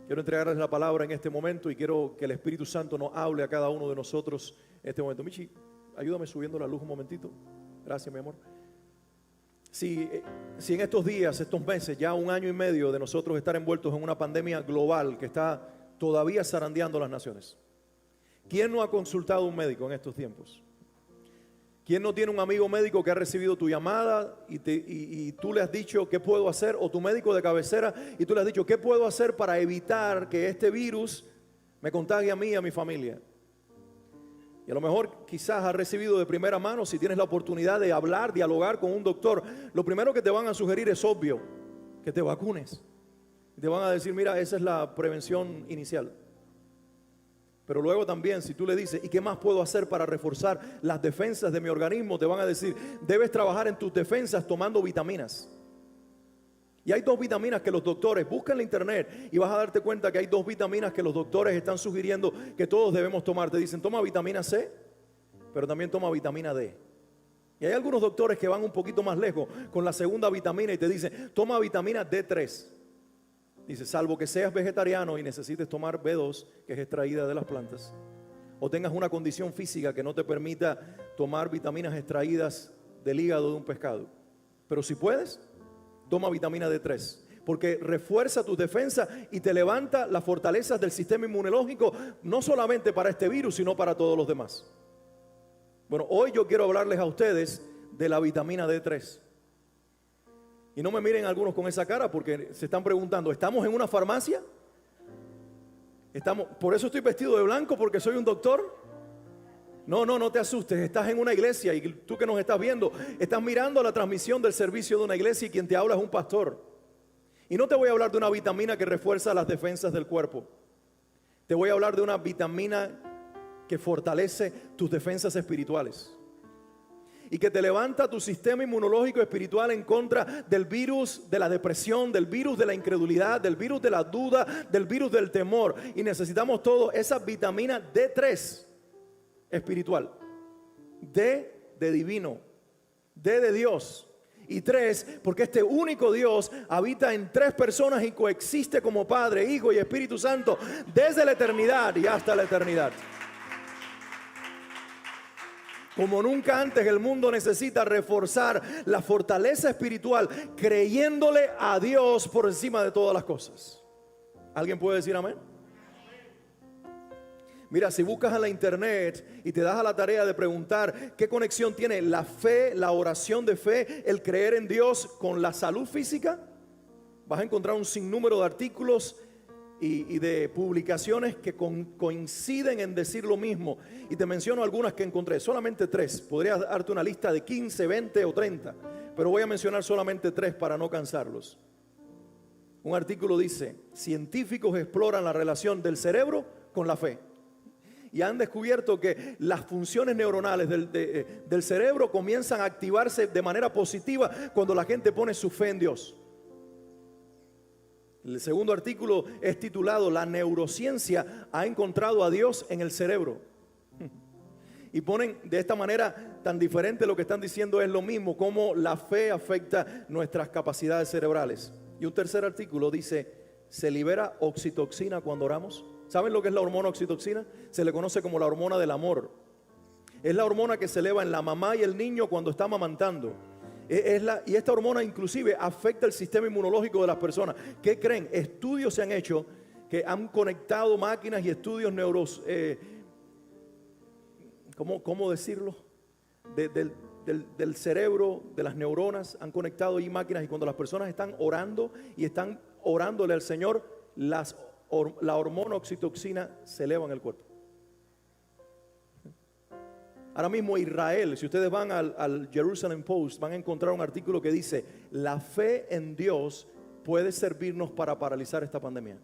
Quiero entregarles la palabra en este momento y quiero que el Espíritu Santo nos hable a cada uno de nosotros en este momento. Michi, ayúdame subiendo la luz un momentito. Gracias, mi amor. Si en estos días, estos meses, ya 1 año y medio de nosotros estar envueltos en una pandemia global que está todavía zarandeando las naciones, ¿quién no ha consultado a un médico en estos tiempos? ¿Quién no tiene un amigo médico que ha recibido tu llamada y tú le has dicho qué puedo hacer? O tu médico de cabecera y tú le has dicho qué puedo hacer para evitar que este virus me contagie a mí y a mi familia. Y a lo mejor quizás has recibido de primera mano, si tienes la oportunidad de hablar, dialogar con un doctor, lo primero que te van a sugerir es obvio, que te vacunes. Y te van a decir, mira, esa es la prevención inicial. Pero luego también, si tú le dices, ¿y qué más puedo hacer para reforzar las defensas de mi organismo? Te van a decir, debes trabajar en tus defensas tomando vitaminas. Y hay 2 vitaminas que los doctores, busca en la internet y vas a darte cuenta que hay 2 vitaminas que los doctores están sugiriendo que todos debemos tomar. Te dicen, toma vitamina C, pero también toma vitamina D. Y hay algunos doctores que van un poquito más lejos con la segunda vitamina y te dicen, toma vitamina D3. Dice, salvo que seas vegetariano y necesites tomar B2, que es extraída de las plantas, o tengas una condición física que no te permita tomar vitaminas extraídas del hígado de un pescado. Pero si puedes, toma vitamina D3, porque refuerza tus defensas y te levanta las fortalezas del sistema inmunológico, no solamente para este virus, sino para todos los demás. Bueno, hoy yo quiero hablarles a ustedes de la vitamina D3. Y no me miren algunos con esa cara porque se están preguntando, ¿estamos en una farmacia? ¿Por eso estoy vestido de blanco porque soy un doctor? No te asustes, estás en una iglesia y tú que nos estás viendo, estás mirando la transmisión del servicio de una iglesia y quien te habla es un pastor. Y no te voy a hablar de una vitamina que refuerza las defensas del cuerpo. Te voy a hablar de una vitamina que fortalece tus defensas espirituales y que te levanta tu sistema inmunológico espiritual en contra del virus de la depresión, del virus de la incredulidad, del virus de la duda, del virus del temor. Y necesitamos todo esa vitamina D3 espiritual. D de divino, D de Dios. Y 3, porque este único Dios habita en 3 personas y coexiste como Padre, Hijo y Espíritu Santo desde la eternidad y hasta la eternidad. Como nunca antes el mundo necesita reforzar la fortaleza espiritual creyéndole a Dios por encima de todas las cosas. ¿Alguien puede decir amén? Mira, si buscas en la internet y te das a la tarea de preguntar qué conexión tiene la fe, la oración de fe, el creer en Dios con la salud física, vas a encontrar un sinnúmero de artículos y de publicaciones que coinciden en decir lo mismo. Y te menciono algunas que encontré, solamente 3. Podría darte una lista de 15, 20 o 30, pero voy a mencionar solamente 3 para no cansarlos. Un artículo dice, científicos exploran la relación del cerebro con la fe. Y han descubierto que las funciones neuronales del cerebro comienzan a activarse de manera positiva cuando la gente pone su fe en Dios. El segundo artículo es titulado La neurociencia ha encontrado a Dios en el cerebro. Y ponen de esta manera tan diferente, lo que están diciendo es lo mismo, cómo la fe afecta nuestras capacidades cerebrales. Y un tercer artículo dice, ¿se libera oxitoxina cuando oramos? ¿Saben lo que es la hormona oxitoxina? Se le conoce como la hormona del amor. Es la hormona que se eleva en la mamá y el niño cuando está amamantando. Y esta hormona inclusive afecta el sistema inmunológico de las personas. ¿Qué creen? Estudios se han hecho que han conectado máquinas y estudios ¿cómo decirlo? Del cerebro, de las neuronas, han conectado ahí máquinas y cuando las personas están orando y están orándole al Señor, la hormona oxitoxina se eleva en el cuerpo. Ahora mismo Israel, si ustedes van al Jerusalem Post, van a encontrar un artículo que dice, la fe en Dios puede servirnos para paralizar esta pandemia.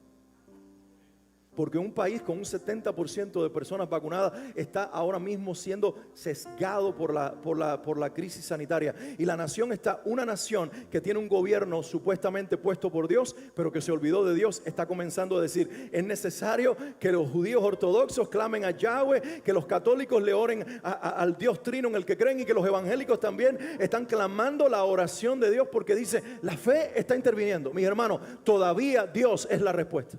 Porque un país con un 70% de personas vacunadas está ahora mismo siendo sesgado por la crisis sanitaria. Y la nación una nación que tiene un gobierno supuestamente puesto por Dios, pero que se olvidó de Dios, está comenzando a decir, es necesario que los judíos ortodoxos clamen a Yahweh, que los católicos le oren al Dios Trino en el que creen y que los evangélicos también están clamando la oración de Dios porque dice, la fe está interviniendo. Mis hermanos, todavía Dios es la respuesta.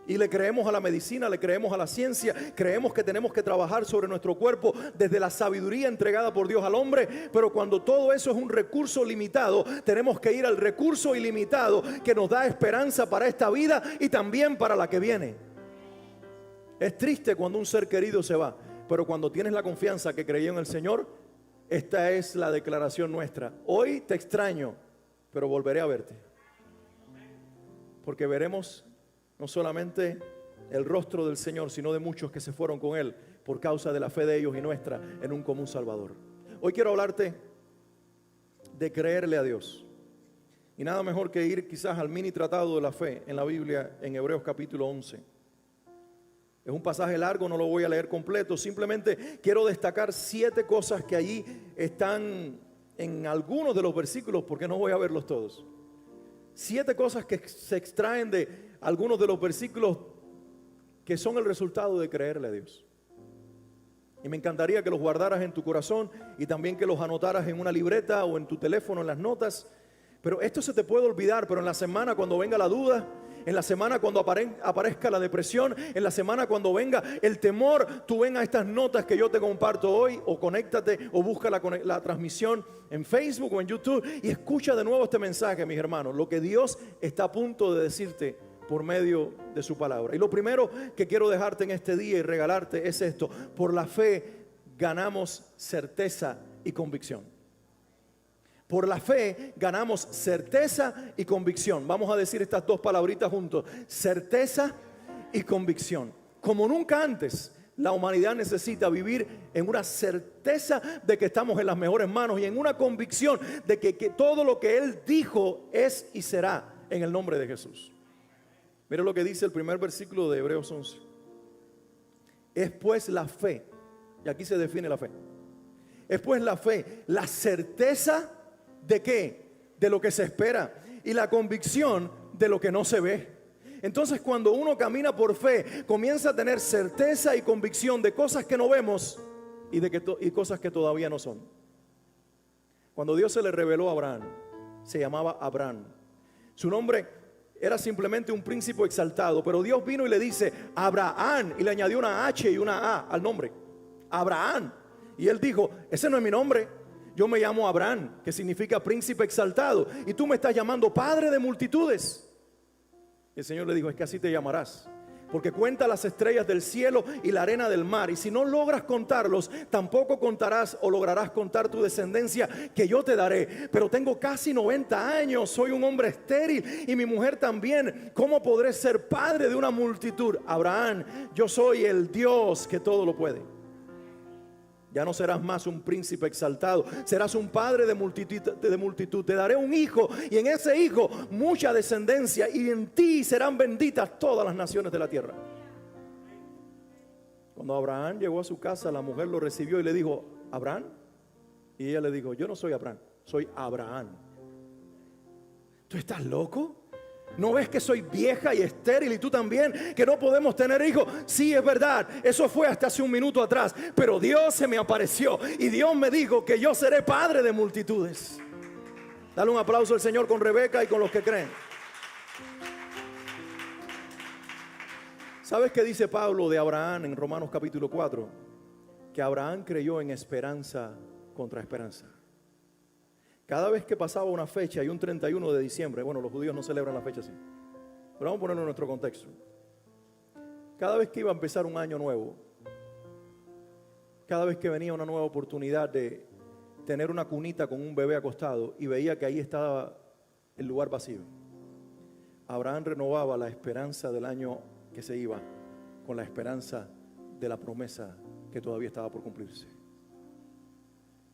Y le creemos a la medicina, le creemos a la ciencia, creemos que tenemos que trabajar sobre nuestro cuerpo desde la sabiduría entregada por Dios al hombre, pero cuando todo eso es un recurso limitado, tenemos que ir al recurso ilimitado que nos da esperanza para esta vida y también para la que viene. Es triste cuando un ser querido se va, pero cuando tienes la confianza que creí en el Señor, esta es la declaración nuestra. Hoy te extraño, pero volveré a verte. Porque veremos no solamente el rostro del Señor, sino de muchos que se fueron con Él por causa de la fe de ellos y nuestra en un común Salvador. Hoy quiero hablarte de creerle a Dios. Y nada mejor que ir quizás al mini tratado de la fe en la Biblia, en Hebreos capítulo 11. Es un pasaje largo, no lo voy a leer completo. Simplemente quiero destacar 7 cosas que allí están en algunos de los versículos, porque no voy a verlos todos. 7 cosas que se extraen de algunos de los versículos que son el resultado de creerle a Dios. Y me encantaría que los guardaras en tu corazón y también que los anotaras en una libreta o en tu teléfono, en las notas. Pero esto se te puede olvidar, pero en la semana cuando venga la duda, en la semana cuando aparezca la depresión, en la semana cuando venga el temor, tú ven a estas notas que yo te comparto hoy, o conéctate o busca la transmisión en Facebook o en YouTube y escucha de nuevo este mensaje, mis hermanos, lo que Dios está a punto de decirte por medio de su palabra. Y lo primero que quiero dejarte en este día y regalarte es esto: por la fe ganamos certeza y convicción. Por la fe ganamos certeza y convicción. Vamos a decir estas dos palabritas juntos: certeza y convicción. Como nunca antes, la humanidad necesita vivir en una certeza de que estamos en las mejores manos y en una convicción de que todo lo que Él dijo es y será en el nombre de Jesús. Mira lo que dice el primer versículo de Hebreos 11. Es pues la fe, y aquí se define la fe. Es pues la fe, la certeza ¿de qué? De lo que se espera, y la convicción de lo que no se ve. Entonces, cuando uno camina por fe, comienza a tener certeza y convicción de cosas que no vemos y cosas que todavía no son. Cuando Dios se le reveló a Abraham, se llamaba Abraham. Su nombre era simplemente un príncipe exaltado, pero Dios vino y le dice Abraham, y le añadió una H y una A al nombre, Abraham. Y él dijo: ese no es mi nombre. Yo me llamo Abraham, que significa príncipe exaltado, y tú me estás llamando padre de multitudes. Y el Señor le dijo: es que así te llamarás, porque cuenta las estrellas del cielo y la arena del mar, y si no logras contarlos, tampoco contarás o lograrás contar tu descendencia que yo te daré. Pero tengo casi 90 años, soy un hombre estéril y mi mujer también. ¿Cómo podré ser padre de una multitud? Abraham, yo soy el Dios que todo lo puede. Ya no serás más un príncipe exaltado, serás un padre de multitud. Te daré un hijo, y en ese hijo mucha descendencia, y en ti serán benditas todas las naciones de la tierra. Cuando Abraham llegó a su casa, la mujer lo recibió y le dijo: ¿Abraham? Y ella le dijo: yo no soy Abraham, soy Abraham. ¿Tú estás loco? ¿No ves que soy vieja y estéril y tú también, que no podemos tener hijos? Sí, es verdad, eso fue hasta hace un minuto atrás, pero Dios se me apareció y Dios me dijo que yo seré padre de multitudes. Dale un aplauso al Señor con Rebeca y con los que creen. ¿Sabes qué dice Pablo de Abraham en Romanos capítulo 4? Que Abraham creyó en esperanza contra esperanza. Cada vez que pasaba una fecha y un 31 de diciembre, bueno, los judíos no celebran la fecha así, pero vamos a ponerlo en nuestro contexto. Cada vez que iba a empezar un año nuevo, cada vez que venía una nueva oportunidad de tener una cunita con un bebé acostado y veía que ahí estaba el lugar vacío, Abraham renovaba la esperanza del año que se iba con la esperanza de la promesa que todavía estaba por cumplirse.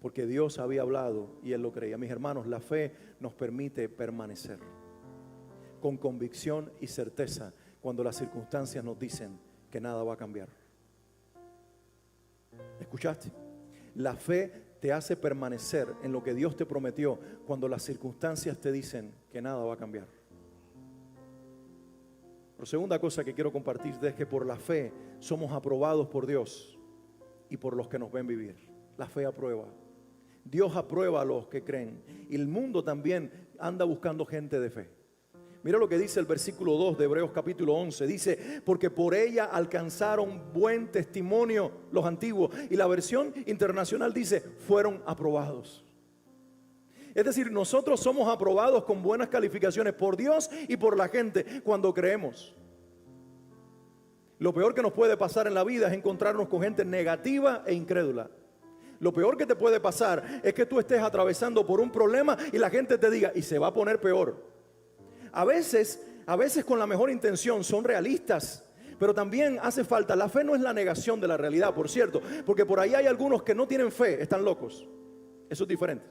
Porque Dios había hablado y él lo creía. Mis hermanos, la fe nos permite permanecer con convicción y certeza cuando las circunstancias nos dicen que nada va a cambiar. ¿Escuchaste? La fe te hace permanecer en lo que Dios te prometió cuando las circunstancias te dicen que nada va a cambiar. La segunda cosa que quiero compartirte es que por la fe somos aprobados por Dios y por los que nos ven vivir. La fe aprueba. Dios aprueba a los que creen. Y el mundo también anda buscando gente de fe. Mira lo que dice el versículo 2 de Hebreos capítulo 11. Dice, porque por ella alcanzaron buen testimonio los antiguos. Y la versión internacional dice, fueron aprobados. Es decir, nosotros somos aprobados con buenas calificaciones por Dios y por la gente cuando creemos. Lo peor que nos puede pasar en la vida es encontrarnos con gente negativa e incrédula. Lo peor que te puede pasar es que tú estés atravesando por un problema y la gente te diga, y se va a poner peor. A veces con la mejor intención son realistas, pero también hace falta. La fe no es la negación de la realidad, por cierto, porque por ahí hay algunos que no tienen fe, están locos. Eso es diferente.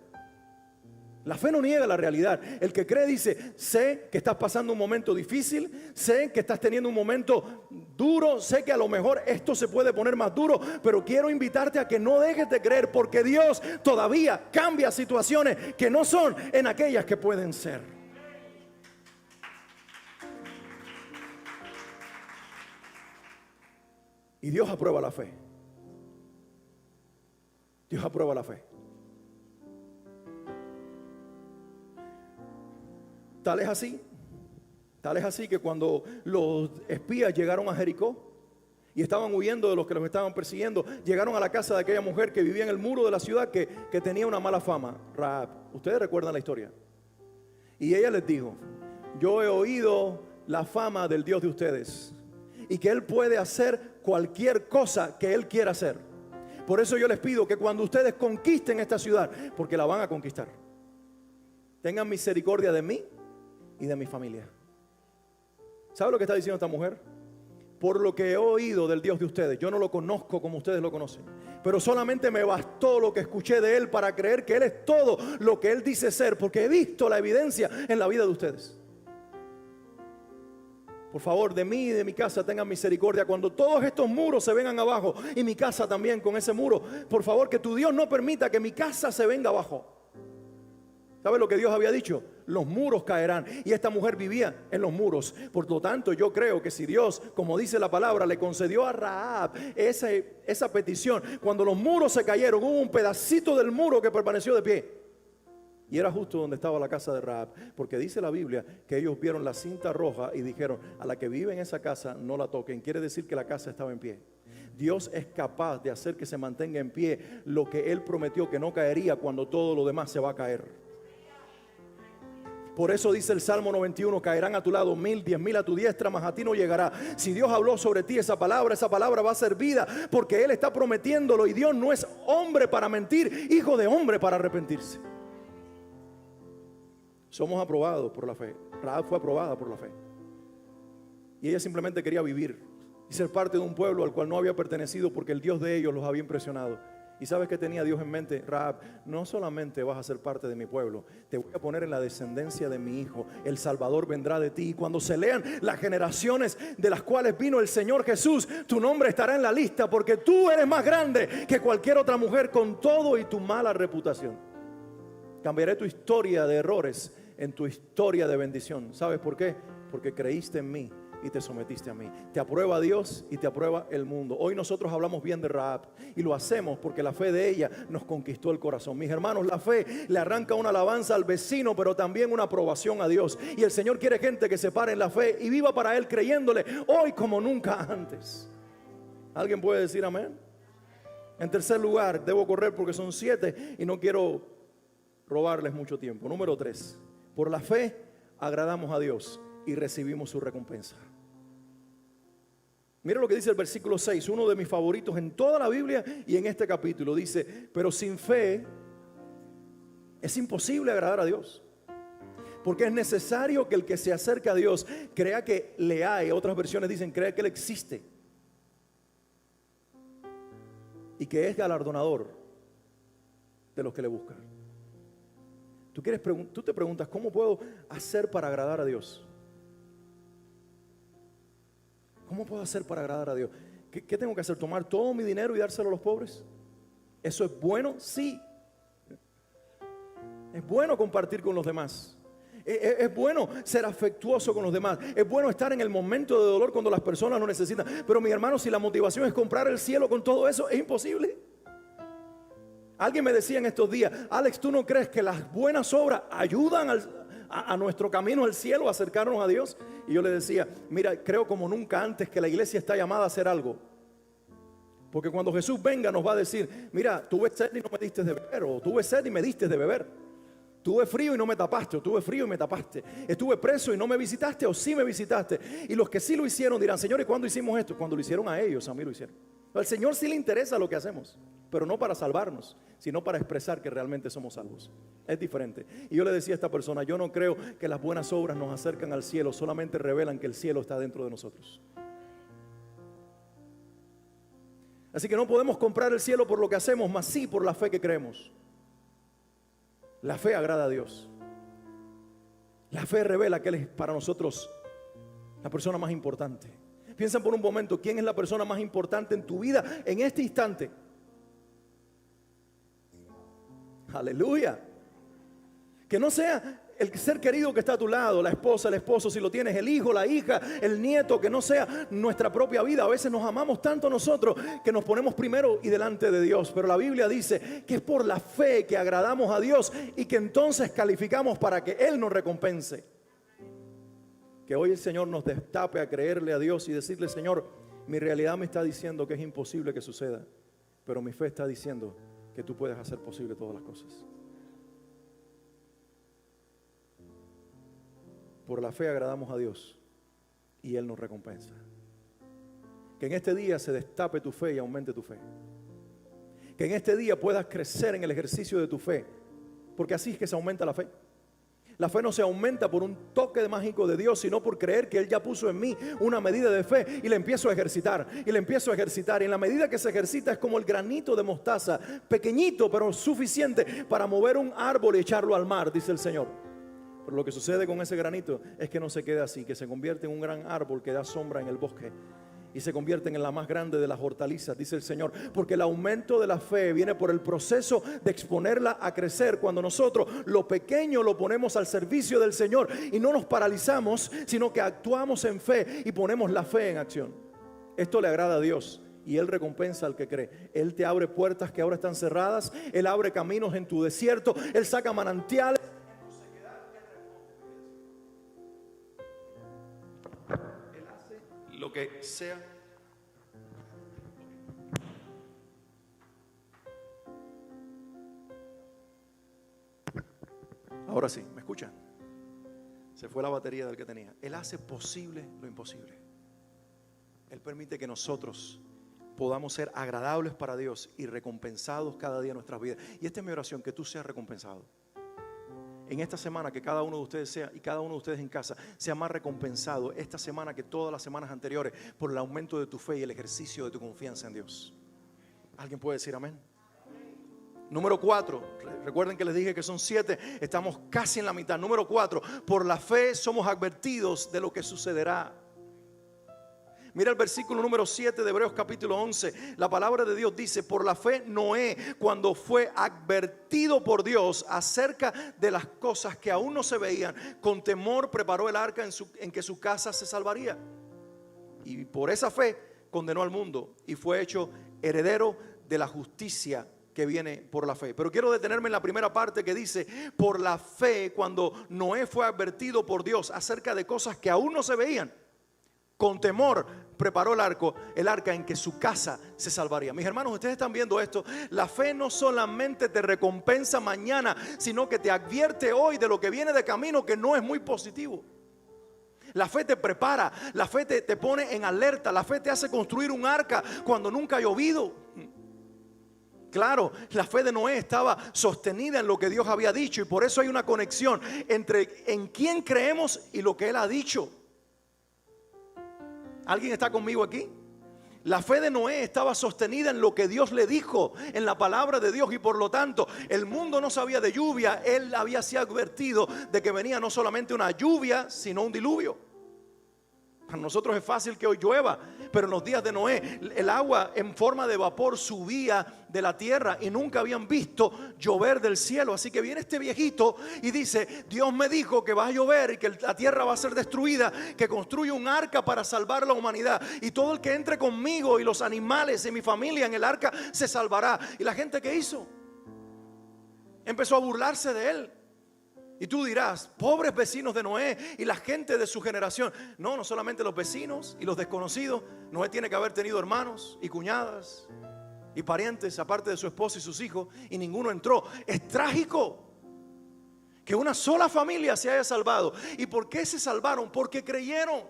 La fe no niega la realidad. El que cree dice, sé que estás pasando un momento difícil, sé que estás teniendo un momento duro, sé que a lo mejor esto se puede poner más duro, pero quiero invitarte a que no dejes de creer, porque Dios todavía cambia situaciones que no son en aquellas que pueden ser. Y Dios aprueba la fe. Dios aprueba la fe. Tal es así que cuando los espías llegaron a Jericó y estaban huyendo de los que los estaban persiguiendo, llegaron a la casa de aquella mujer que vivía en el muro de la ciudad que tenía una mala fama, Rahab. Ustedes recuerdan la historia. Y ella les dijo, yo he oído la fama del Dios de ustedes y que Él puede hacer cualquier cosa que Él quiera hacer. Por eso yo les pido que cuando ustedes conquisten esta ciudad, porque la van a conquistar, tengan misericordia de mí y de mi familia. ¿Sabe lo que está diciendo esta mujer? Por lo que he oído del Dios de ustedes, yo no lo conozco como ustedes lo conocen, pero solamente me bastó lo que escuché de Él para creer que Él es todo lo que Él dice ser, porque he visto la evidencia en la vida de ustedes. Por favor, de mí y de mi casa tengan misericordia. Cuando todos estos muros se vengan abajo, y mi casa también con ese muro, por favor, que tu Dios no permita que mi casa se venga abajo. ¿Sabe lo que Dios había dicho? Los muros caerán. Y esta mujer vivía en los muros. Por lo tanto, yo creo que si Dios, como dice la palabra, le concedió a Rahab esa petición, cuando los muros se cayeron, hubo un pedacito del muro que permaneció de pie. Y era justo donde estaba la casa de Rahab, porque dice la Biblia que ellos vieron la cinta roja y dijeron, a la que vive en esa casa no la toquen. Quiere decir que la casa estaba en pie. Dios es capaz de hacer que se mantenga en pie lo que Él prometió que no caería cuando todo lo demás se va a caer. Por eso dice el Salmo 91, caerán a tu lado 1000, 10,000 a tu diestra, mas a ti no llegará. Si Dios habló sobre ti esa palabra va a ser vida, porque Él está prometiéndolo, y Dios no es hombre para mentir, hijo de hombre para arrepentirse. Somos aprobados por la fe. Rahab fue aprobada por la fe. Y ella simplemente quería vivir y ser parte de un pueblo al cual no había pertenecido, porque el Dios de ellos los había impresionado. ¿Y sabes qué tenía Dios en mente? Rahab, no solamente vas a ser parte de mi pueblo, te voy a poner en la descendencia de mi hijo. El Salvador vendrá de ti. Y cuando se lean las generaciones de las cuales vino el Señor Jesús, tu nombre estará en la lista, porque tú eres más grande que cualquier otra mujer, con todo y tu mala reputación. Cambiaré tu historia de errores en tu historia de bendición. ¿Sabes por qué? Porque creíste en mí y te sometiste a mí. Te aprueba Dios y te aprueba el mundo. Hoy nosotros hablamos bien de Rahab, y lo hacemos porque la fe de ella nos conquistó el corazón. Mis hermanos, la fe le arranca una alabanza al vecino, pero también una aprobación a Dios. Y el Señor quiere gente que se pare en la fe y viva para Él, creyéndole hoy como nunca antes. ¿Alguien puede decir amén? En tercer lugar, debo correr porque son 7 y no quiero robarles mucho tiempo. Número 3, por la fe agradamos a Dios y recibimos su recompensa. Mira lo que dice el versículo 6, uno de mis favoritos en toda la Biblia y en este capítulo. Dice, pero sin fe es imposible agradar a Dios, porque es necesario que el que se acerca a Dios crea que le hay. Otras versiones dicen, crea que Él existe y que es galardonador de los que le buscan. Tú te preguntas, ¿cómo puedo hacer para agradar a Dios? ¿Cómo puedo hacer para agradar a Dios? ¿Qué tengo que hacer? ¿Tomar todo mi dinero y dárselo a los pobres? ¿Eso es bueno? Sí. Es bueno compartir con los demás. Es bueno ser afectuoso con los demás. Es bueno estar en el momento de dolor cuando las personas lo necesitan. Pero mi hermano, si la motivación es comprar el cielo con todo eso, es imposible. Alguien me decía en estos días, Alex, ¿tú no crees que las buenas obras ayudan a nuestro camino al cielo, a acercarnos a Dios. Y yo le decía, mira, creo como nunca antes que la iglesia está llamada a hacer algo. Porque cuando Jesús venga nos va a decir, mira, tuve sed y no me diste de beber, o tuve sed y me diste de beber. Tuve frío y no me tapaste, o tuve frío y me tapaste. Estuve preso y no me visitaste, o sí me visitaste. Y los que sí lo hicieron dirán, Señor, ¿y cuándo hicimos esto? Cuando lo hicieron a ellos, a mí lo hicieron. Al Señor sí le interesa lo que hacemos, pero no para salvarnos, sino para expresar que realmente somos salvos. Es diferente. Y yo le decía a esta persona, yo no creo que las buenas obras nos acercan al cielo, solamente revelan que el cielo está dentro de nosotros. Así que no podemos comprar el cielo por lo que hacemos, mas sí por la fe que creemos. La fe agrada a Dios. La fe revela que Él es para nosotros la persona más importante. Piensa por un momento, ¿quién es la persona más importante en tu vida en este instante? Aleluya. Que no sea el ser querido que está a tu lado, la esposa, el esposo, si lo tienes, el hijo, la hija, el nieto, que no sea nuestra propia vida. A veces nos amamos tanto nosotros que nos ponemos primero y delante de Dios. Pero la Biblia dice que es por la fe que agradamos a Dios y que entonces calificamos para que Él nos recompense. Que hoy el Señor nos destape a creerle a Dios y decirle, Señor, mi realidad me está diciendo que es imposible que suceda, pero mi fe está diciendo que tú puedes hacer posible todas las cosas. Por la fe agradamos a Dios y Él nos recompensa. Que en este día se destape tu fe y aumente tu fe. Que en este día puedas crecer en el ejercicio de tu fe, porque así es que se aumenta la fe. La fe no se aumenta por un toque mágico de Dios, sino por creer que Él ya puso en mí una medida de fe y la empiezo a ejercitar, y la empiezo a ejercitar. Y en la medida que se ejercita es como el granito de mostaza, pequeñito pero suficiente para mover un árbol y echarlo al mar, dice el Señor. Pero lo que sucede con ese granito es que no se queda así, que se convierte en un gran árbol que da sombra en el bosque y se convierten en la más grande de las hortalizas, dice el Señor. Porque el aumento de la fe viene por el proceso de exponerla a crecer. Cuando nosotros lo pequeño lo ponemos al servicio del Señor y no nos paralizamos, sino que actuamos en fe y ponemos la fe en acción. Esto le agrada a Dios y Él recompensa al que cree. Él te abre puertas que ahora están cerradas. Él abre caminos en tu desierto. Él saca manantiales. Lo que sea. Ahora sí, ¿me escuchan? Se fue la batería del que tenía. Él hace posible lo imposible. Él permite que nosotros podamos ser agradables para Dios y recompensados cada día en nuestras vidas. Y esta es mi oración, que tú seas recompensado. En esta semana que cada uno de ustedes sea, y cada uno de ustedes en casa, sea más recompensado esta semana que todas las semanas anteriores por el aumento de tu fe y el ejercicio de tu confianza en Dios. ¿Alguien puede decir amén? Número 4, recuerden que les dije que son 7, estamos casi en la mitad. Número 4, por la fe somos advertidos de lo que sucederá. Mira el versículo número 7 de Hebreos capítulo 11. La palabra de Dios dice: por la fe Noé, cuando fue advertido por Dios acerca de las cosas que aún no se veían, con temor preparó el arca en que su casa se salvaría. Y por esa fe condenó al mundo y fue hecho heredero de la justicia que viene por la fe. Pero quiero detenerme en la primera parte que dice: por la fe, cuando Noé fue advertido por Dios acerca de cosas que aún no se veían, con temor preparó el arca en que su casa se salvaría. Mis hermanos, ustedes están viendo esto. La fe no solamente te recompensa mañana, sino que te advierte hoy de lo que viene de camino, que no es muy positivo. La fe te prepara, la fe te pone en alerta, la fe te hace construir un arca cuando nunca ha llovido. Claro, la fe de Noé estaba sostenida en lo que Dios había dicho, y por eso hay una conexión entre en quién creemos y lo que Él ha dicho. ¿Alguien está conmigo aquí? La fe de Noé estaba sostenida en lo que Dios le dijo, en la palabra de Dios, y por lo tanto el mundo no sabía de lluvia. Él había sido advertido de que venía no solamente una lluvia, sino un diluvio. Para nosotros es fácil que hoy llueva, pero en los días de Noé el agua en forma de vapor subía de la tierra y nunca habían visto llover del cielo. Así que viene este viejito y dice: Dios me dijo que va a llover y que la tierra va a ser destruida, que construye un arca para salvar la humanidad, y todo el que entre conmigo y los animales y mi familia en el arca se salvará. Y la gente, ¿qué hizo? Empezó a burlarse de él. Y tú dirás, pobres vecinos de Noé y la gente de su generación. No, no solamente los vecinos y los desconocidos. Noé tiene que haber tenido hermanos y cuñadas y parientes, aparte de su esposa y sus hijos, y ninguno entró. Es trágico que una sola familia se haya salvado. ¿Y por qué se salvaron? Porque creyeron.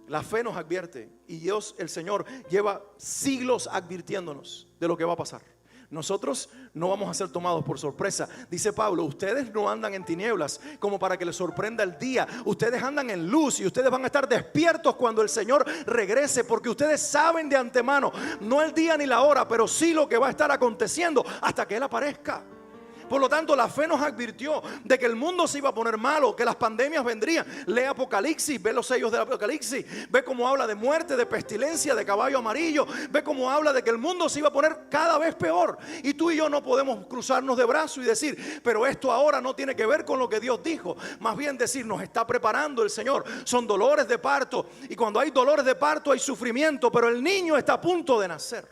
La fe nos advierte, y Dios, el Señor, lleva siglos advirtiéndonos de lo que va a pasar. Nosotros no vamos a ser tomados por sorpresa. Dice Pablo, ustedes no andan en tinieblas como para que les sorprenda el día. Ustedes andan en luz y ustedes van a estar despiertos cuando el Señor regrese, porque ustedes saben de antemano, no el día ni la hora, pero sí lo que va a estar aconteciendo hasta que Él aparezca. Por lo tanto, la fe nos advirtió de que el mundo se iba a poner malo, que las pandemias vendrían. Lee Apocalipsis, ve los sellos del Apocalipsis, ve cómo habla de muerte, de pestilencia, de caballo amarillo, ve cómo habla de que el mundo se iba a poner cada vez peor. Y tú y yo no podemos cruzarnos de brazos y decir, pero esto ahora no tiene que ver con lo que Dios dijo. Más bien decir, nos está preparando el Señor. Son dolores de parto, y cuando hay dolores de parto hay sufrimiento, pero el niño está a punto de nacer.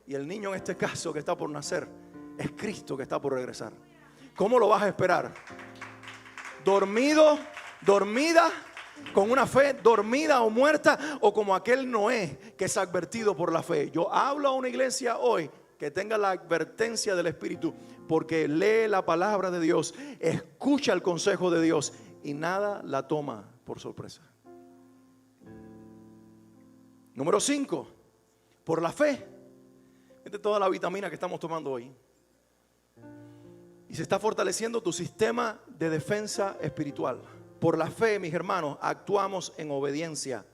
Y el niño en este caso que está por nacer es Cristo, que está por regresar. ¿Cómo lo vas a esperar? ¿Dormido, dormida, con una fe dormida o muerta, o como aquel Noé que es advertido por la fe? Yo hablo a una iglesia hoy que tenga la advertencia del Espíritu, porque lee la palabra de Dios, escucha el consejo de Dios y nada la toma por sorpresa. Número 5, por la fe. Esta es toda la vitamina que estamos tomando hoy. Y se está fortaleciendo tu sistema de defensa espiritual. Por la fe, mis hermanos, actuamos en obediencia.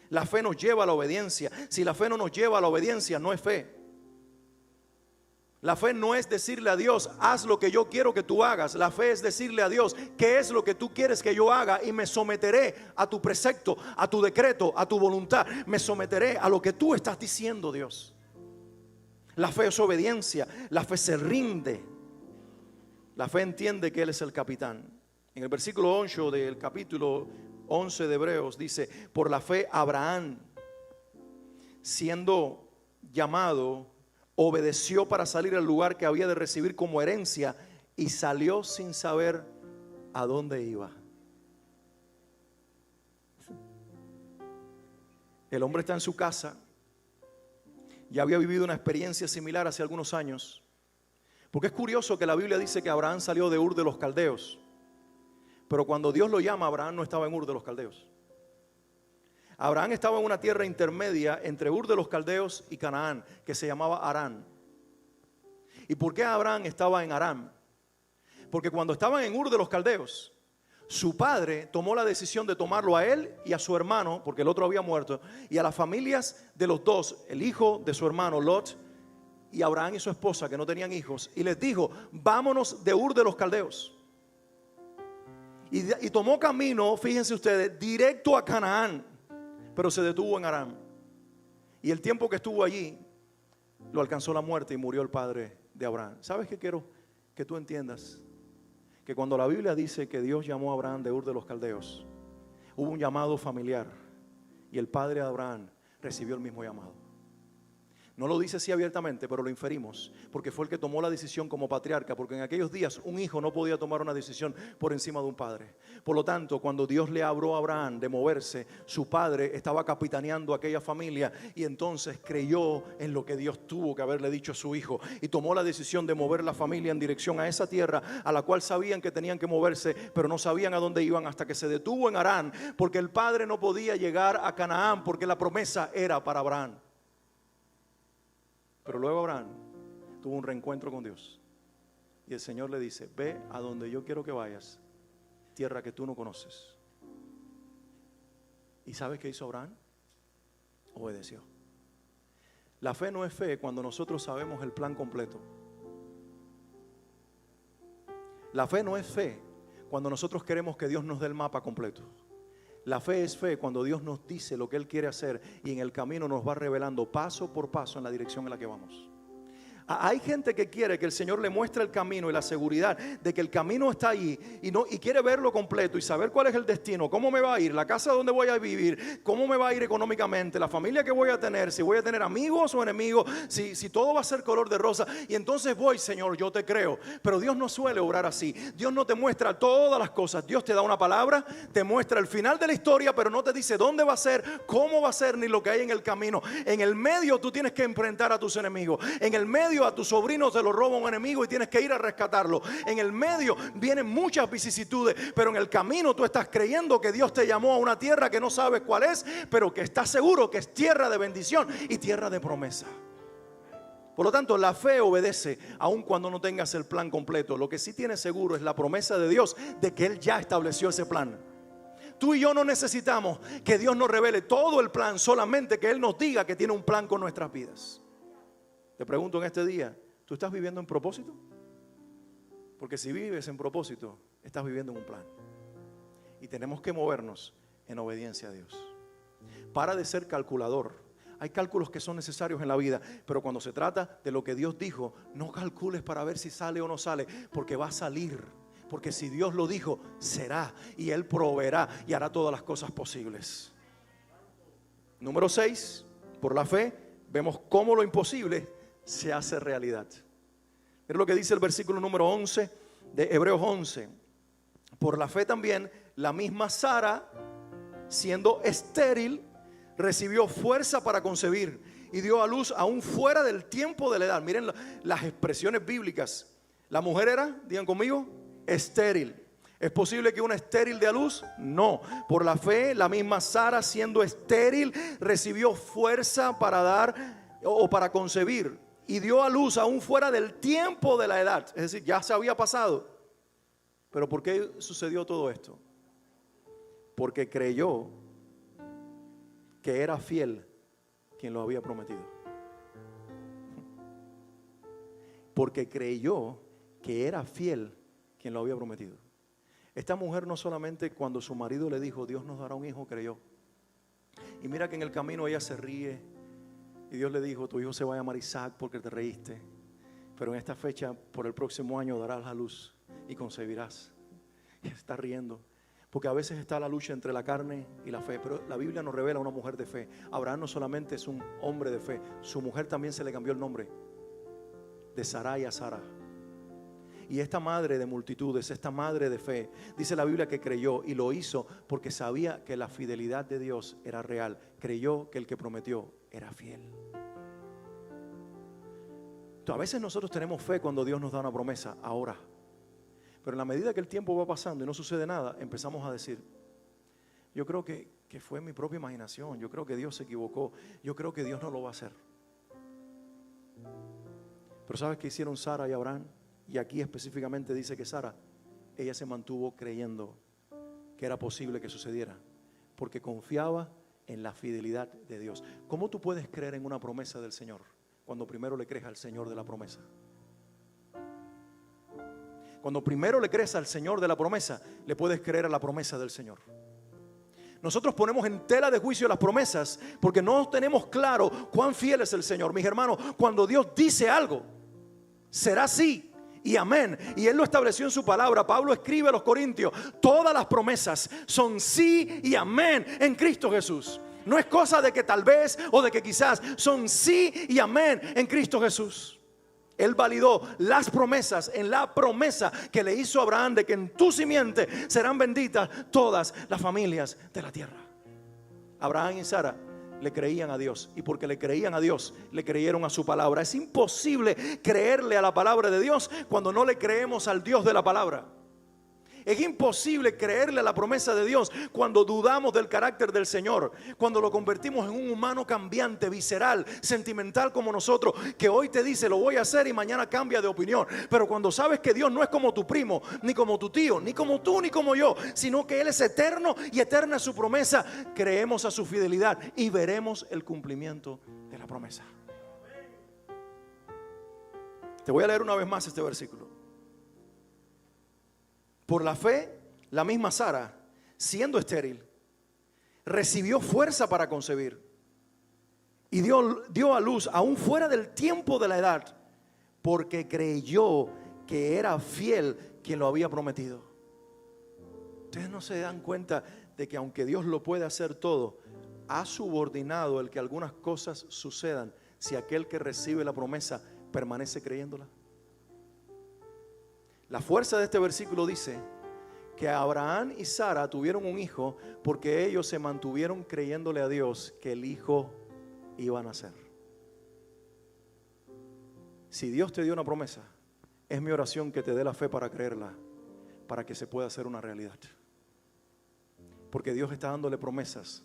La fe nos lleva a la obediencia. Si la fe no nos lleva a la obediencia, no es fe. La fe no es decirle a Dios, haz lo que yo quiero que tú hagas. La fe es decirle a Dios, ¿qué es lo que tú quieres que yo haga? Y me someteré a tu precepto, a tu decreto, a tu voluntad. Me someteré a lo que tú estás diciendo, Dios. La fe es obediencia. La fe se rinde. La fe entiende que Él es el capitán. En el versículo 8 del capítulo 11 de Hebreos dice, por la fe Abraham, siendo llamado, obedeció para salir al lugar que había de recibir como herencia, y salió sin saber a dónde iba. El hombre está en su casa. Ya había vivido una experiencia similar hace algunos años. Porque es curioso que la Biblia dice que Abraham salió de Ur de los Caldeos. Pero cuando Dios lo llama, Abraham no estaba en Ur de los Caldeos. Abraham estaba en una tierra intermedia entre Ur de los Caldeos y Canaán, que se llamaba Harán. ¿Y por qué Abraham estaba en Harán? Porque cuando estaban en Ur de los Caldeos, su padre tomó la decisión de tomarlo a él y a su hermano, porque el otro había muerto, y a las familias de los dos, el hijo de su hermano Lot y Abraham y su esposa, que no tenían hijos, y les dijo, vámonos de Ur de los Caldeos. Y tomó camino, fíjense ustedes, directo a Canaán, pero se detuvo en Harán. Y el tiempo que estuvo allí, lo alcanzó la muerte y murió el padre de Abraham. ¿Sabes qué quiero que tú entiendas? Que cuando la Biblia dice que Dios llamó a Abraham de Ur de los Caldeos, hubo un llamado familiar, y el padre de Abraham recibió el mismo llamado. No lo dice así abiertamente, pero lo inferimos, porque fue el que tomó la decisión como patriarca, porque en aquellos días un hijo no podía tomar una decisión por encima de un padre. Por lo tanto, cuando Dios le habló a Abraham de moverse, su padre estaba capitaneando aquella familia, y entonces creyó en lo que Dios tuvo que haberle dicho a su hijo, y tomó la decisión de mover la familia en dirección a esa tierra a la cual sabían que tenían que moverse, pero no sabían a dónde iban, hasta que se detuvo en Harán, porque el padre no podía llegar a Canaán, porque la promesa era para Abraham. Pero luego Abraham tuvo un reencuentro con Dios, y el Señor le dice, ve a donde yo quiero que vayas, tierra que tú no conoces. ¿Y sabes qué hizo Abraham? Obedeció. La fe no es fe cuando nosotros sabemos el plan completo. La fe no es fe cuando nosotros queremos que Dios nos dé el mapa completo. La fe es fe cuando Dios nos dice lo que Él quiere hacer, y en el camino nos va revelando paso por paso en la dirección en la que vamos. Hay gente que quiere que el Señor le muestre el camino y la seguridad de que el camino está ahí y quiere verlo completo y saber cuál es el destino, cómo me va a ir, la casa donde voy a vivir, cómo me va a ir económicamente, la familia que voy a tener, si voy a tener amigos o enemigos, si todo va a ser color de rosa. Y entonces voy, Señor, yo te creo. Pero Dios no suele obrar así. Dios no te muestra todas las cosas. Dios te da una palabra, te muestra el final de la historia, pero no te dice dónde va a ser, cómo va a ser, ni lo que hay en el camino. En el medio tú tienes que enfrentar a tus enemigos. En el medio a tu sobrino se lo roba un enemigo y tienes que ir a rescatarlo. En el medio vienen muchas vicisitudes, pero en el camino tú estás creyendo que Dios te llamó a una tierra que no sabes cuál es, pero que estás seguro que es tierra de bendición y tierra de promesa. Por lo tanto, la fe obedece aun cuando no tengas el plan completo. Lo que sí tienes seguro es la promesa de Dios de que Él ya estableció ese plan. Tú y yo no necesitamos que Dios nos revele todo el plan, solamente que Él nos diga que tiene un plan con nuestras vidas. Te pregunto en este día, ¿tú estás viviendo en propósito? Porque si vives en propósito, estás viviendo en un plan. Y tenemos que movernos en obediencia a Dios. Para de ser calculador. Hay cálculos que son necesarios en la vida, pero cuando se trata de lo que Dios dijo, no calcules para ver si sale o no sale, porque va a salir. Porque si Dios lo dijo, será, y Él proveerá y hará todas las cosas posibles. Número 6, por la fe, vemos cómo lo imposible se hace realidad. Es lo que dice el versículo número 11 de Hebreos 11. Por la fe también, la misma Sara, siendo estéril, recibió fuerza para concebir y dio a luz aún fuera del tiempo de la edad. Miren las expresiones bíblicas. La mujer era, digan conmigo, estéril. ¿Es posible que una estéril dé a luz? No. Por la fe, la misma Sara, siendo estéril, recibió fuerza para dar o para concebir y dio a luz aún fuera del tiempo de la edad. Es decir, ya se había pasado. ¿Pero por qué sucedió todo esto? Porque creyó que era fiel quien lo había prometido. Porque creyó que era fiel quien lo había prometido. Esta mujer no solamente cuando su marido le dijo Dios nos dará un hijo, creyó. Y mira que en el camino ella se ríe y Dios le dijo tu hijo se va a llamar Isaac porque te reíste, pero en esta fecha por el próximo año darás a luz y concebirás. Y está riendo porque a veces está la lucha entre la carne y la fe, pero la Biblia nos revela a una mujer de fe. Abraham no solamente es un hombre de fe, su mujer también se le cambió el nombre de Sarai a Sara. Y esta madre de multitudes, esta madre de fe, dice la Biblia que creyó y lo hizo porque sabía que la fidelidad de Dios era real. Creyó que el que prometió era fiel. Entonces, a veces nosotros tenemos fe cuando Dios nos da una promesa ahora, pero en la medida que el tiempo va pasando y no sucede nada, empezamos a decir yo creo que fue mi propia imaginación, yo creo que Dios se equivocó, yo creo que Dios no lo va a hacer. Pero ¿sabes qué hicieron Sara y Abraham? Y aquí específicamente dice que Sara, ella se mantuvo creyendo que era posible que sucediera, porque confiaba en la fidelidad de Dios. ¿Cómo tú puedes creer en una promesa del Señor cuando primero le crees al Señor de la promesa? Cuando primero le crees al Señor de la promesa, le puedes creer a la promesa del Señor. Nosotros ponemos en tela de juicio las promesas porque no tenemos claro cuán fiel es el Señor. Mis hermanos, cuando Dios dice algo, será así y amén. Y Él lo estableció en su palabra. Pablo escribe a los Corintios, todas las promesas son sí y amén en Cristo Jesús. No es cosa de que tal vez o de que quizás, son sí y amén en Cristo Jesús. Él validó las promesas en la promesa que le hizo a Abraham de que en tu simiente serán benditas todas las familias de la tierra. Abraham y Sara le creían a Dios, y porque le creían a Dios, le creyeron a su palabra. Es imposible creerle a la palabra de Dios cuando no le creemos al Dios de la palabra. Es imposible creerle a la promesa de Dios cuando dudamos del carácter del Señor, cuando lo convertimos en un humano cambiante, visceral, sentimental como nosotros, que hoy te dice lo voy a hacer y mañana cambia de opinión. Pero cuando sabes que Dios no es como tu primo, ni como tu tío, ni como tú, ni como yo, sino que Él es eterno y eterna es su promesa, creemos a su fidelidad y veremos el cumplimiento de la promesa. Te voy a leer una vez más este versículo. Por la fe, la misma Sara, siendo estéril, recibió fuerza para concebir y dio a luz aún fuera del tiempo de la edad. porque creyó que era fiel quien lo había prometido. Ustedes no se dan cuenta de que aunque Dios lo puede hacer todo, ha subordinado el que algunas cosas sucedan si aquel que recibe la promesa permanece creyéndola. La fuerza de este versículo dice que Abraham y Sara tuvieron un hijo porque ellos se mantuvieron creyéndole a Dios que el hijo iba a nacer. Si Dios te dio una promesa, es mi oración que te dé la fe para creerla, para que se pueda hacer una realidad. Porque Dios está dándole promesas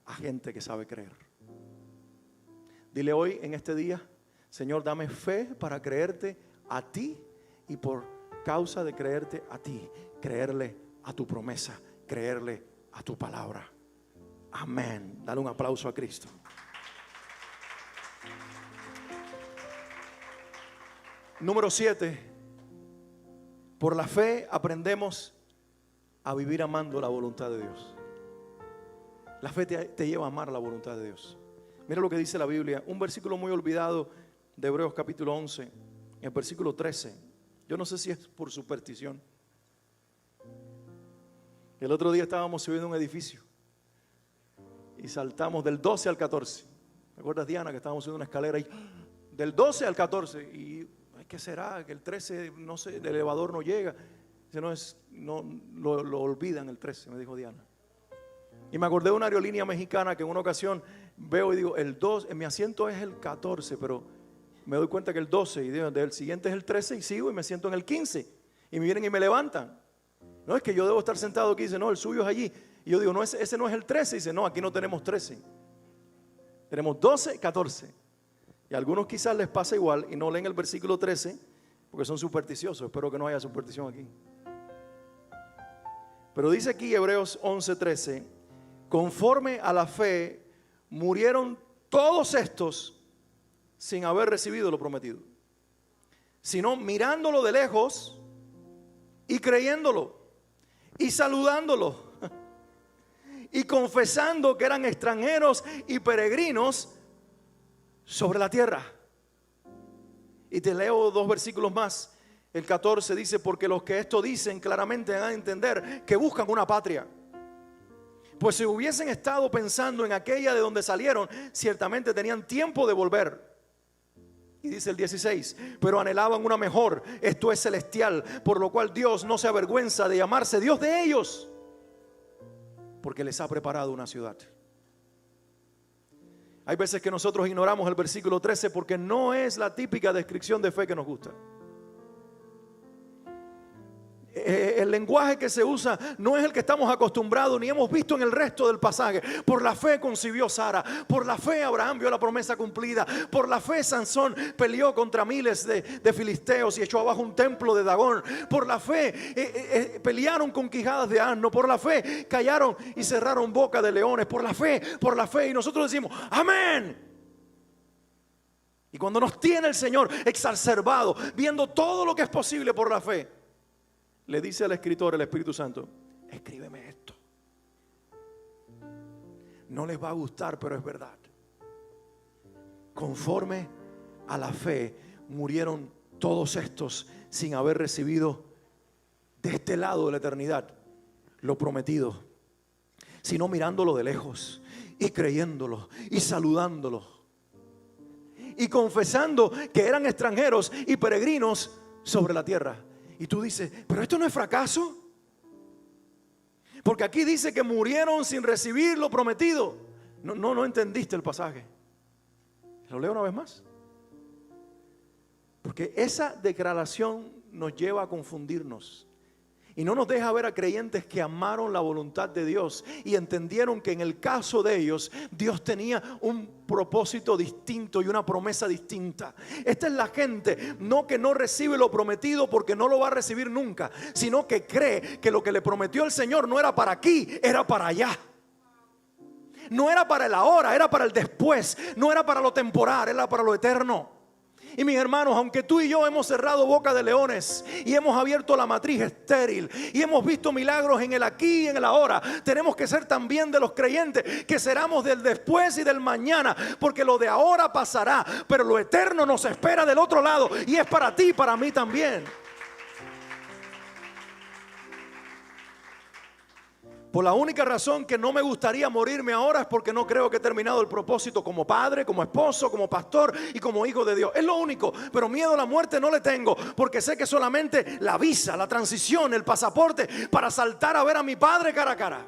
a gente que sabe creer. Dile hoy en este día: Señor, dame fe para creerte a ti, y por causa de creerte a ti, creerle a tu promesa, creerle a tu palabra. Amén. Dale un aplauso a Cristo. Número 7. Por la fe aprendemos a vivir amando la voluntad de Dios. La fe te lleva a amar la voluntad de Dios. Mira lo que dice la Biblia, un versículo muy olvidado de Hebreos capítulo 11, en el versículo 13. Yo no sé si es por superstición. El otro día estábamos subiendo un edificio y saltamos del 12 al 14. ¿Te acuerdas, Diana, que estábamos subiendo una escalera y del 12 al 14? Y ¿qué será? Que el 13, no sé, el elevador no llega. Lo olvidan el 13, me dijo Diana. Y me acordé de una aerolínea mexicana que en una ocasión veo y digo, el 2, en mi asiento es el 14, pero me doy cuenta que el 12 y digo, el siguiente es el 13 y sigo y me siento en el 15. Y me vienen y me levantan. No es que yo debo estar sentado aquí, dice, no, el suyo es allí. Y yo digo, no, ese no es el 13. Y dice, no, aquí no tenemos 13. Tenemos 12, 14. Y a algunos quizás les pasa igual y no leen el versículo 13 porque son supersticiosos. Espero que no haya superstición aquí. Pero dice aquí Hebreos 11:13, conforme a la fe murieron todos estos sin haber recibido lo prometido, sino mirándolo de lejos y creyéndolo y saludándolo y confesando que eran extranjeros y peregrinos sobre la tierra. Y te leo 2 versículos más. El 14 dice, porque los que esto dicen claramente dan a entender que buscan una patria. Pues si hubiesen estado pensando en aquella de donde salieron, ciertamente tenían tiempo de volver. Y dice el 16, pero anhelaban una mejor, esto es celestial, por lo cual Dios no se avergüenza de llamarse Dios de ellos, porque les ha preparado una ciudad. Hay veces que nosotros ignoramos el versículo 13 porque no es la típica descripción de fe que nos gusta. El lenguaje que se usa no es el que estamos acostumbrados ni hemos visto en el resto del pasaje. Por la fe concibió Sara, por la fe Abraham vio la promesa cumplida, por la fe Sansón peleó contra miles de filisteos y echó abajo un templo de Dagón, por la fe pelearon con quijadas de asno, por la fe callaron y cerraron boca de leones, por la fe, y nosotros decimos amén. Y cuando nos tiene el Señor exacerbado, viendo todo lo que es posible por la fe, le dice al escritor, el Espíritu Santo, escríbeme esto. No les va a gustar, pero es verdad. Conforme a la fe murieron todos estos sin haber recibido de este lado de la eternidad lo prometido, sino mirándolo de lejos y creyéndolo y saludándolo y confesando que eran extranjeros y peregrinos sobre la tierra. Y tú dices, pero esto no es fracaso, porque aquí dice que murieron sin recibir lo prometido. No entendiste el pasaje. Lo leo una vez más, porque esa declaración nos lleva a confundirnos y no nos deja ver a creyentes que amaron la voluntad de Dios y entendieron que en el caso de ellos Dios tenía un propósito distinto y una promesa distinta. Esta es la gente no que no recibe lo prometido porque no lo va a recibir nunca, sino que cree que lo que le prometió el Señor no era para aquí, era para allá. No era para el ahora, era para el después. No era para lo temporal, era para lo eterno. Y mis hermanos, aunque tú y yo hemos cerrado boca de leones y hemos abierto la matriz estéril y hemos visto milagros en el aquí y en el ahora, tenemos que ser también de los creyentes que seramos del después y del mañana, porque lo de ahora pasará, pero lo eterno nos espera del otro lado y es para ti y para mí también. Por la única razón que no me gustaría morirme ahora es porque no creo que he terminado el propósito como padre, como esposo, como pastor y como hijo de Dios. Es lo único, pero miedo a la muerte no le tengo, porque sé que solamente la visa, la transición, el pasaporte para saltar a ver a mi padre cara a cara.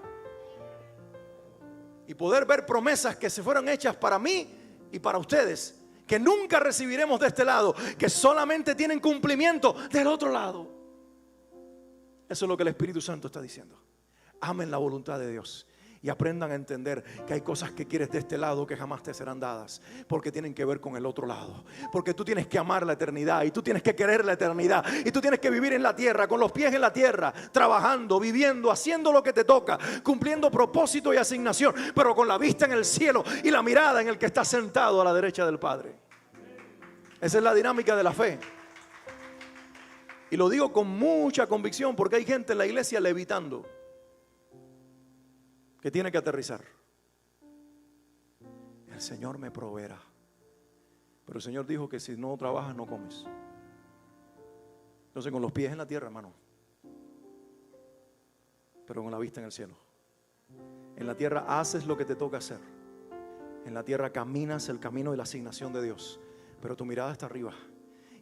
Y poder ver promesas que se fueron hechas para mí y para ustedes, que nunca recibiremos de este lado, que solamente tienen cumplimiento del otro lado. Eso es lo que el Espíritu Santo está diciendo. Amen la voluntad de Dios y aprendan a entender que hay cosas que quieres de este lado que jamás te serán dadas, porque tienen que ver con el otro lado. Porque tú tienes que amar la eternidad y tú tienes que querer la eternidad y tú tienes que vivir en la tierra, con los pies en la tierra, trabajando, viviendo, haciendo lo que te toca, cumpliendo propósito y asignación, pero con la vista en el cielo y la mirada en el que está sentado a la derecha del Padre. Esa es la dinámica de la fe. Y lo digo con mucha convicción, porque hay gente en la iglesia levitando que tiene que aterrizar. El Señor me proveerá. Pero el Señor dijo que si no trabajas no comes. Entonces, con los pies en la tierra, hermano, pero con la vista en el cielo. En la tierra haces lo que te toca hacer. En la tierra caminas el camino de la asignación de Dios, pero tu mirada está arriba.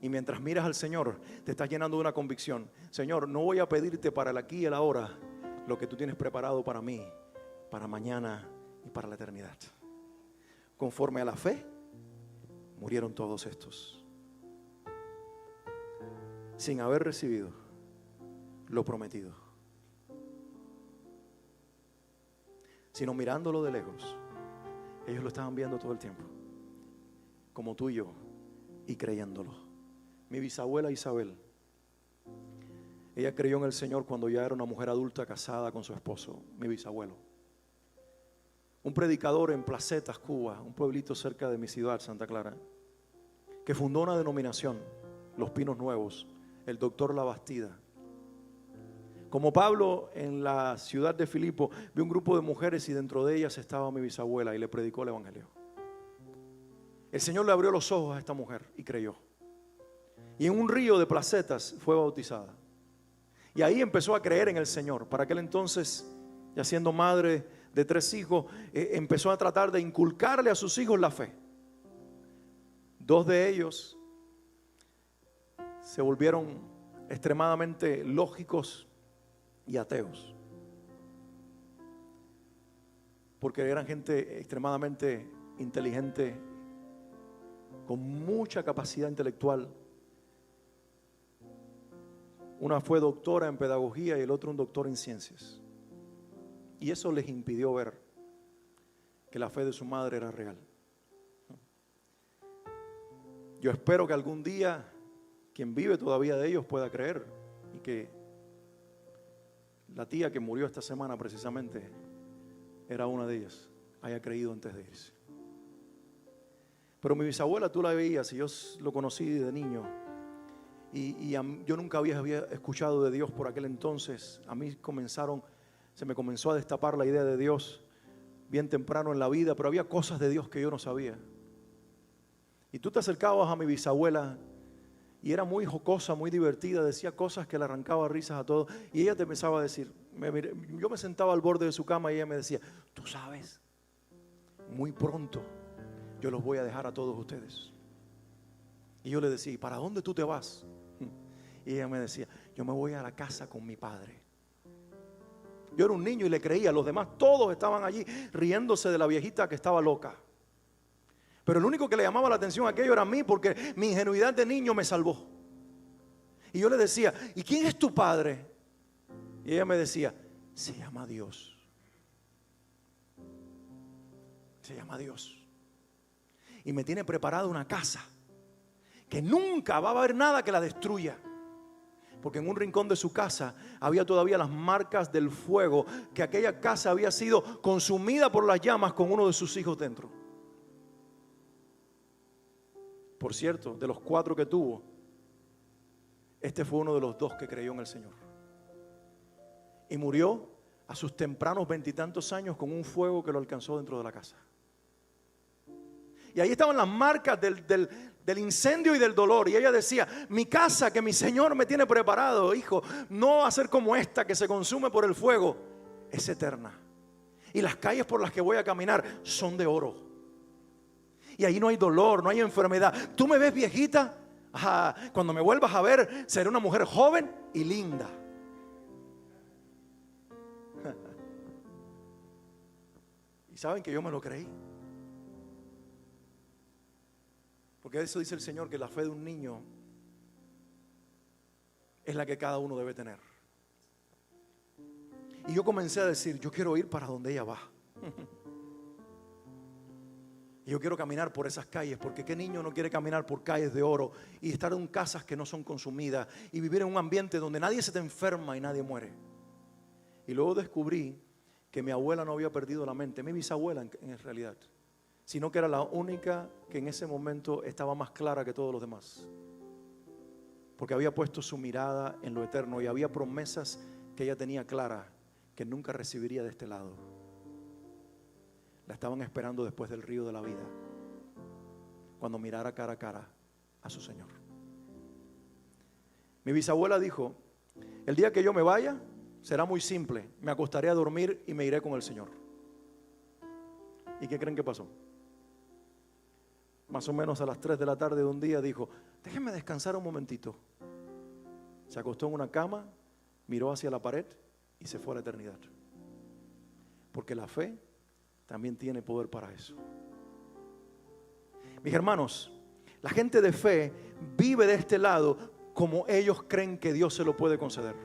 Y mientras miras al Señor, te estás llenando de una convicción. Señor, no voy a pedirte para el aquí y el ahora lo que tú tienes preparado para mí, para mañana y para la eternidad. Conforme a la fe, murieron todos estos, sin haber recibido lo prometido, sino mirándolo de lejos. Ellos lo estaban viendo todo el tiempo, como tú y yo, y creyéndolo. Mi bisabuela Isabel, ella creyó en el Señor cuando ya era una mujer adulta casada con su esposo, mi bisabuelo. Un predicador en Placetas, Cuba, un pueblito cerca de mi ciudad, Santa Clara, que fundó una denominación, Los Pinos Nuevos, el doctor Labastida. Como Pablo en la ciudad de Filipo, vio un grupo de mujeres y dentro de ellas estaba mi bisabuela y le predicó el evangelio. El Señor le abrió los ojos a esta mujer y creyó. Y en un río de Placetas fue bautizada. Y ahí empezó a creer en el Señor. Para aquel entonces, ya siendo madre de 3 hijos, empezó a tratar de inculcarle a sus hijos la fe. 2 de ellos se volvieron extremadamente lógicos y ateos, porque eran gente extremadamente inteligente, con mucha capacidad intelectual. Una fue doctora en pedagogía y el otro un doctor en ciencias. Y eso les impidió ver que la fe de su madre era real. Yo espero que algún día quien vive todavía de ellos pueda creer, y que la tía que murió esta semana precisamente era una de ellas, haya creído antes de irse. Pero mi bisabuela, tú la veías, y yo lo conocí de niño, y yo nunca había escuchado de Dios por aquel entonces. A mí se me comenzó a destapar la idea de Dios bien temprano en la vida, pero había cosas de Dios que yo no sabía. Y tú te acercabas a mi bisabuela y era muy jocosa, muy divertida, decía cosas que le arrancaba risas a todos, y ella te empezaba a decir, yo me sentaba al borde de su cama y ella me decía, tú sabes, muy pronto yo los voy a dejar a todos ustedes. Y yo le decía, ¿y para dónde tú te vas? Y ella me decía, yo me voy a la casa con mi padre. Yo era un niño y le creía. Los demás todos estaban allí riéndose de la viejita que estaba loca. Pero el único que le llamaba la atención a aquello era a mí, porque mi ingenuidad de niño me salvó. Y yo le decía, ¿y quién es tu padre? Y ella me decía, se llama Dios. Se llama Dios. Y me tiene preparada una casa que nunca va a haber nada que la destruya. Porque en un rincón de su casa había todavía las marcas del fuego, que aquella casa había sido consumida por las llamas con uno de sus hijos dentro. Por cierto, de los 4 que tuvo, este fue uno de los 2 que creyó en el Señor. Y murió a sus tempranos 20 y tantos años con un fuego que lo alcanzó dentro de la casa. Y ahí estaban las marcas del incendio y del dolor. Y ella decía: mi casa que mi Señor me tiene preparado, hijo, no va a ser como esta que se consume por el fuego. Es eterna. Y las calles por las que voy a caminar son de oro. Y ahí no hay dolor, no hay enfermedad. ¿Tú me ves viejita? Ajá, cuando me vuelvas a ver, seré una mujer joven y linda. Y saben que yo me lo creí. Porque eso dice el Señor, que la fe de un niño es la que cada uno debe tener. Y yo comencé a decir: yo quiero ir para donde ella va. Y yo quiero caminar por esas calles, porque qué niño no quiere caminar por calles de oro y estar en casas que no son consumidas y vivir en un ambiente donde nadie se te enferma y nadie muere. Y luego descubrí que mi abuela no había perdido la mente, mi bisabuela en realidad, sino que era la única que en ese momento estaba más clara que todos los demás, porque había puesto su mirada en lo eterno y había promesas que ella tenía claras que nunca recibiría de este lado. La estaban esperando después del río de la vida, cuando mirara cara a cara a su Señor. Mi bisabuela dijo: el día que yo me vaya será muy simple, me acostaré a dormir y me iré con el Señor. ¿Y qué creen que pasó? Más o menos a las 3 de la tarde de un día dijo: déjenme descansar un momentito. Se acostó en una cama, miró hacia la pared y se fue a la eternidad. Porque la fe también tiene poder para eso. Mis hermanos, la gente de fe vive de este lado como ellos creen que Dios se lo puede conceder.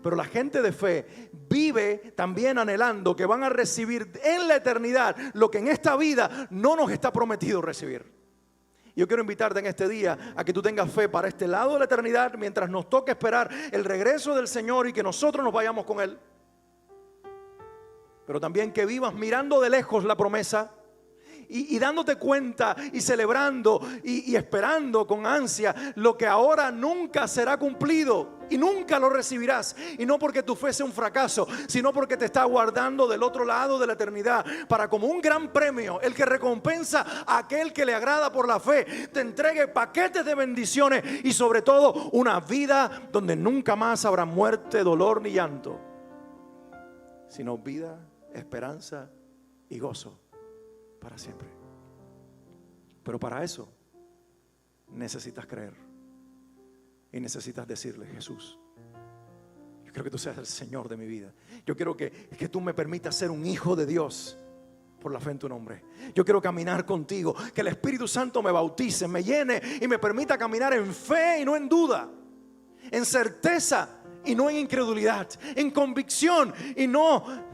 Pero la gente de fe vive también anhelando que van a recibir en la eternidad lo que en esta vida no nos está prometido recibir. Yo quiero invitarte en este día a que tú tengas fe para este lado de la eternidad, mientras nos toque esperar el regreso del Señor y que nosotros nos vayamos con Él. Pero también que vivas mirando de lejos la promesa y dándote cuenta y celebrando y esperando con ansia lo que ahora nunca será cumplido y nunca lo recibirás. Y no porque tu fe sea un fracaso, sino porque te está guardando del otro lado de la eternidad para, como un gran premio, el que recompensa a aquel que le agrada por la fe, te entregue paquetes de bendiciones y sobre todo una vida donde nunca más habrá muerte, dolor ni llanto, sino vida, esperanza y gozo para siempre. Pero para eso necesitas creer y necesitas decirle: Jesús, yo quiero que tú seas el Señor de mi vida. Yo quiero que tú me permitas ser un hijo de Dios por la fe en tu nombre. Yo quiero caminar contigo, que el Espíritu Santo me bautice, me llene y me permita caminar en fe y no en duda, en certeza y no en incredulidad, en convicción y no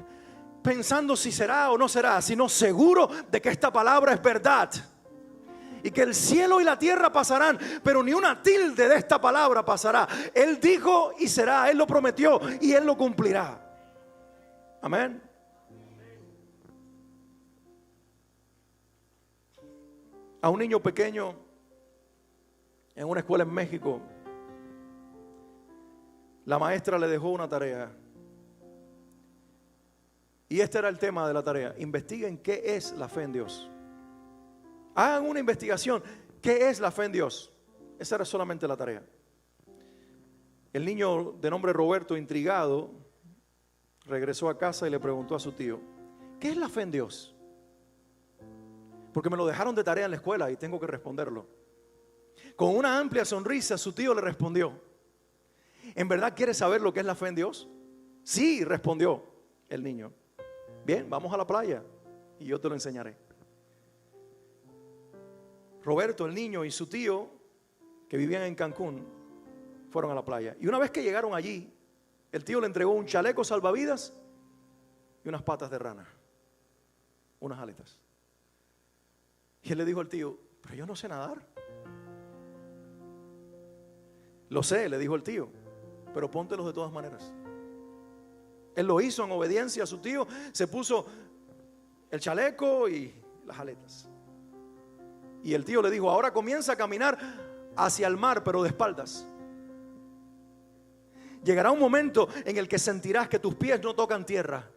pensando si será o no será, sino seguro de que esta palabra es verdad y que el cielo y la tierra pasarán, pero ni una tilde de esta palabra pasará. Él dijo y será, Él lo prometió y Él lo cumplirá. Amén. A un niño pequeño en una escuela en México, la maestra le dejó una tarea. Y este era el tema de la tarea: investiguen qué es la fe en Dios. Hagan una investigación, ¿qué es la fe en Dios? Esa era solamente la tarea. El niño de nombre Roberto, intrigado, regresó a casa y le preguntó a su tío: ¿qué es la fe en Dios? Porque me lo dejaron de tarea en la escuela y tengo que responderlo. Con una amplia sonrisa su tío le respondió: ¿en verdad quieres saber lo que es la fe en Dios? Sí, respondió el niño. Bien, vamos a la playa y yo te lo enseñaré. Roberto, el niño, y su tío, que vivían en Cancún, fueron a la playa. Y una vez que llegaron allí, el tío le entregó un chaleco salvavidas y unas patas de rana, unas aletas. Y él le dijo al tío: pero yo no sé nadar. Lo sé, le dijo el tío, pero póntelos de todas maneras. Él lo hizo en obediencia a su tío, se puso el chaleco y las aletas. Y el tío le dijo: ahora comienza a caminar hacia el mar, pero de espaldas. Llegará un momento en el que sentirás que tus pies no tocan tierra.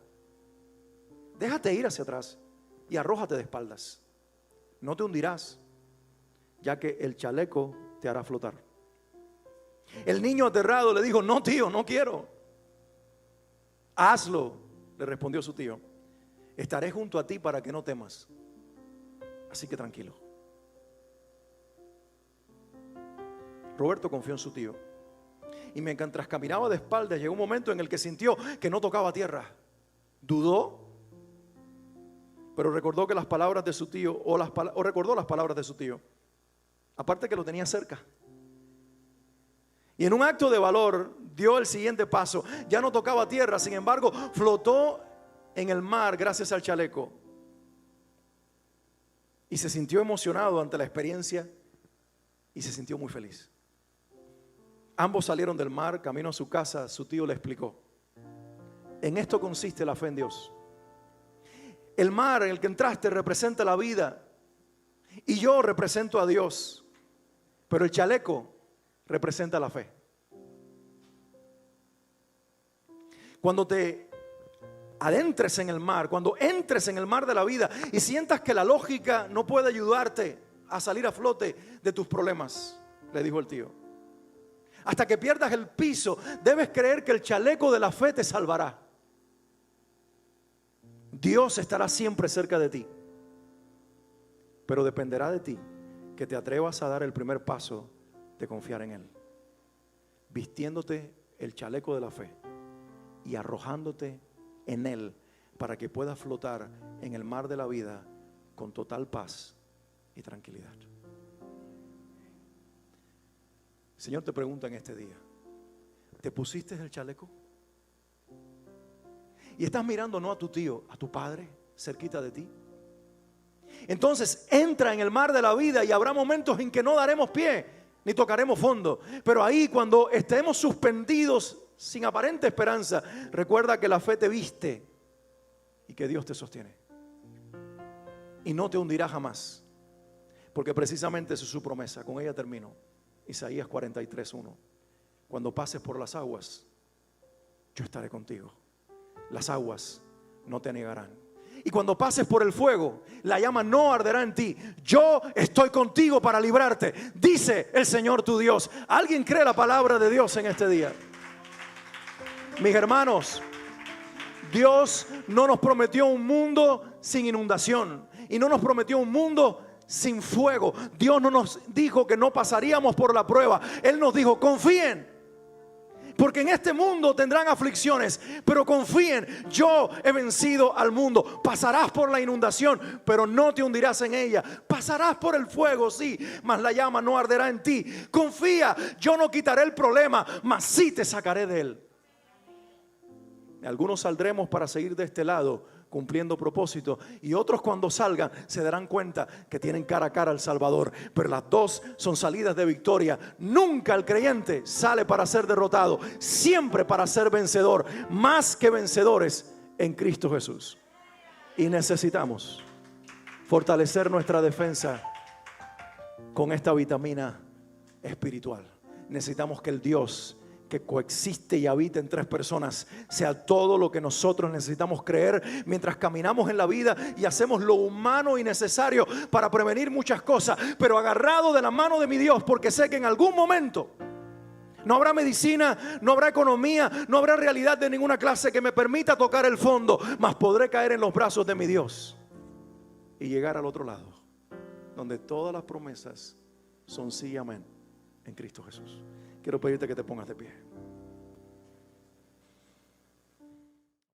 Déjate ir hacia atrás y arrójate de espaldas. No te hundirás, ya que el chaleco te hará flotar. El niño aterrado le dijo: no, tío, no quiero. Hazlo, le respondió su tío. Estaré junto a ti para que no temas. Así que tranquilo. Roberto confió en su tío. Y mientras caminaba de espaldas, llegó un momento en el que sintió que no tocaba tierra. Dudó, pero recordó que las palabras de su tío, o recordó las palabras de su tío. Aparte que lo tenía cerca. Y en un acto de valor dio el siguiente paso. Ya no tocaba tierra, sin embargo, flotó en el mar gracias al chaleco. Y se sintió emocionado ante la experiencia y se sintió muy feliz. Ambos salieron del mar, camino a su casa. Su tío le explicó: en esto consiste la fe en Dios. El mar en el que entraste representa la vida y yo represento a Dios, pero el chaleco representa la fe. Cuando te adentres en el mar, cuando entres en el mar de la vida y sientas que la lógica no puede ayudarte a salir a flote de tus problemas, le dijo el tío, hasta que pierdas el piso, debes creer que el chaleco de la fe te salvará. Dios estará siempre cerca de ti, pero dependerá de ti que te atrevas a dar el primer paso de confiar en Él, vistiéndote el chaleco de la fe y arrojándote en Él para que puedas flotar en el mar de la vida con total paz y tranquilidad. El Señor te pregunta en este día: ¿te pusiste el chaleco? Y estás mirando no a tu tío, a tu padre cerquita de ti. Entonces entra en el mar de la vida y habrá momentos en que no daremos pie ni tocaremos fondo. Pero ahí, cuando estemos suspendidos sin aparente esperanza, recuerda que la fe te viste y que Dios te sostiene. Y no te hundirá jamás, porque precisamente esa es su promesa. Con ella termino. Isaías 43:1. Cuando pases por las aguas, yo estaré contigo. Las aguas no te anegarán. Y cuando pases por el fuego, la llama no arderá en ti. Yo estoy contigo para librarte, dice el Señor tu Dios. ¿Alguien cree la palabra de Dios en este día? Mis hermanos, Dios no nos prometió un mundo sin inundación y no nos prometió un mundo sin fuego. Dios no nos dijo que no pasaríamos por la prueba. Él nos dijo: confíen, porque en este mundo tendrán aflicciones, pero confíen, yo he vencido al mundo. Pasarás por la inundación, pero no te hundirás en ella. Pasarás por el fuego, sí, mas la llama no arderá en ti. Confía, yo no quitaré el problema, mas sí te sacaré de él. Algunos saldremos para seguir de este lado cumpliendo propósito, y otros cuando salgan se darán cuenta que tienen cara a cara al Salvador, pero las dos son salidas de victoria. Nunca el creyente sale para ser derrotado, siempre para ser vencedor, más que vencedores en Cristo Jesús. Y necesitamos fortalecer nuestra defensa con esta vitamina espiritual. Necesitamos que el Dios que coexiste y habita en tres personas sea todo lo que nosotros necesitamos creer mientras caminamos en la vida y hacemos lo humano y necesario para prevenir muchas cosas, pero agarrado de la mano de mi Dios, porque sé que en algún momento no habrá medicina, no habrá economía, no habrá realidad de ninguna clase que me permita tocar el fondo, mas podré caer en los brazos de mi Dios y llegar al otro lado, donde todas las promesas son sí y amén en Cristo Jesús. Quiero pedirte que te pongas de pie.